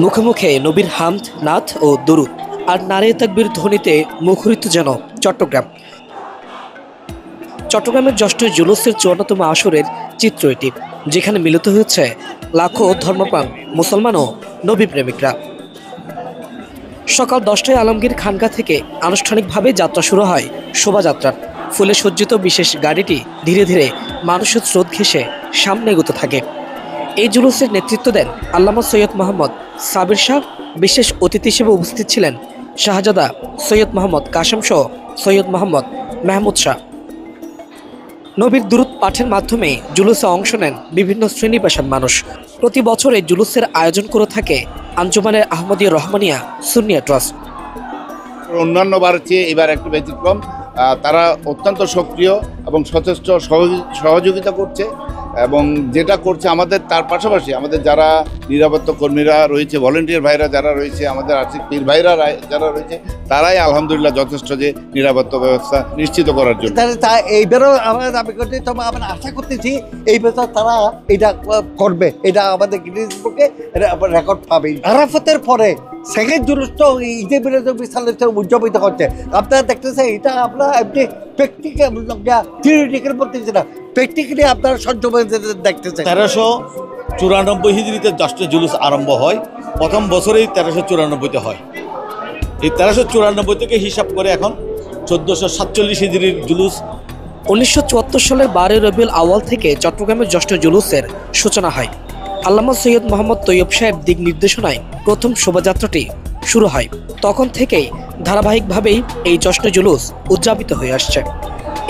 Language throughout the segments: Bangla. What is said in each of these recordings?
মুখে মুখে নবীর হামদ, নাথ ও দরুদ আর নারে তাকবীর ধ্বনিতে মুখরিত যেন চট্টগ্রাম। চট্টগ্রামের জ্যৈষ্ঠ জুলুসের ৫৪তম আসরের চিত্র এটি, যেখানে মিলিত হয়েছে লাখো ধর্মপ্রাণ মুসলমান ও নবী প্রেমিকরা। সকাল ১০টায় আলমগীর খানকা থেকে আনুষ্ঠানিকভাবে যাত্রা শুরু হয় শোভাযাত্রার। ফুলে সজ্জিত বিশেষ গাড়িটি ধীরে ধীরে মানুষের স্রোত ঘেঁষে সামনে এগোতে থাকে। এই জুলুসের নেতৃত্ব দেন আল্লামা সৈয়দ মোহাম্মদ সাবির শাহ। বিশেষ অতিথি হিসেবে উপস্থিত ছিলেন শাহজাদা সৈয়দ মোহাম্মদ কাশেম সহ সৈয়দ মোহাম্মদ মেহমুদ শাহ। নবীর দুরূদ পাঠের মাধ্যমে জুলুসে অংশ নেন বিভিন্ন শ্রেণী পেশার মানুষ। প্রতি বছর এই জুলুসের আয়োজন করে থাকে আঞ্জুমানের আহমদিয়া রহমানিয়া সুন্নিয়া ট্রাস্ট। অন্যান্য বারের চেয়ে এবার একটু ব্যতিক্রম। তারা অত্যন্ত সক্রিয় এবং সচেষ্ট সহযোগিতা করছে, এবং যেটা করছে আমাদের তার পাশাপাশি আমাদের যারা নিরাপত্তা কর্মীরা রয়েছে, ভলেন্টিয়ার ভাইরা যারা রয়েছে, আমাদের আর্থিক পীর ভাইরা যারা রয়েছে, তারাই আলহামদুলিল্লাহ যথেষ্ট যে নিরাপত্তা ব্যবস্থা নিশ্চিত করার জন্য। এইবারও আমরা দাবি করছি, তবে আমরা আশা করতেছি এই বছর তারা এটা করবে, এটা আমাদের গিনেস বুকে রেকর্ড পাবে। আরাফাতের পরে সেকেন্ড জুলুস তো ঈদে বিসালের উদযাপিত হচ্ছে। আপনারা দেখতেছেন এটা আমরা এমনি প্র্যাকটিক্যাল থিওরিটিক্যাল বলতেছি না, প্র্যাকটিক্যালি আপনারা সহ্য দেখতেছেন। 1394 হিজরিতে জ্যৈষ্ঠ জুলুস আরম্ভ হয়, প্রথম বছরেই 1394-তে হয়। এই 1394 থেকে হিসাব করে এখন 1447 হিজরির জুলুস। ১৯৭৪ সালের ১২ রবিউল আউয়াল থেকে চট্টগ্রামের জ্যৈষ্ঠ জুলুসের সূচনা হয়। আল্লামা সৈয়দ মোহাম্মদ তৈয়ব সাহেব দিক নির্দেশনায় প্রথম শোভাযাত্রাটি শুরু হয়। তখন থেকেই ধারাবাহিকভাবেই এই জ্যৈষ্ঠ জুলুস উদযাপিত হয়ে আসছে।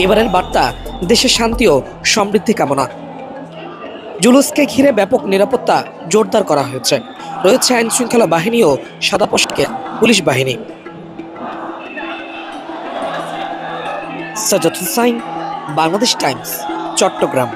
এবারের বার্তা দেশের শান্তি ও সমৃদ্ধি কামনা। জুলুসকে ঘিরে ব্যাপক নিরাপত্তা জোরদার করা হয়েছে। রয়েছে আইন শৃঙ্খলা বাহিনী ও সাদা পোশাকের পুলিশ বাহিনী। সাজ্জাদ হুসাইন, বাংলাদেশ টাইমস, চট্টগ্রাম।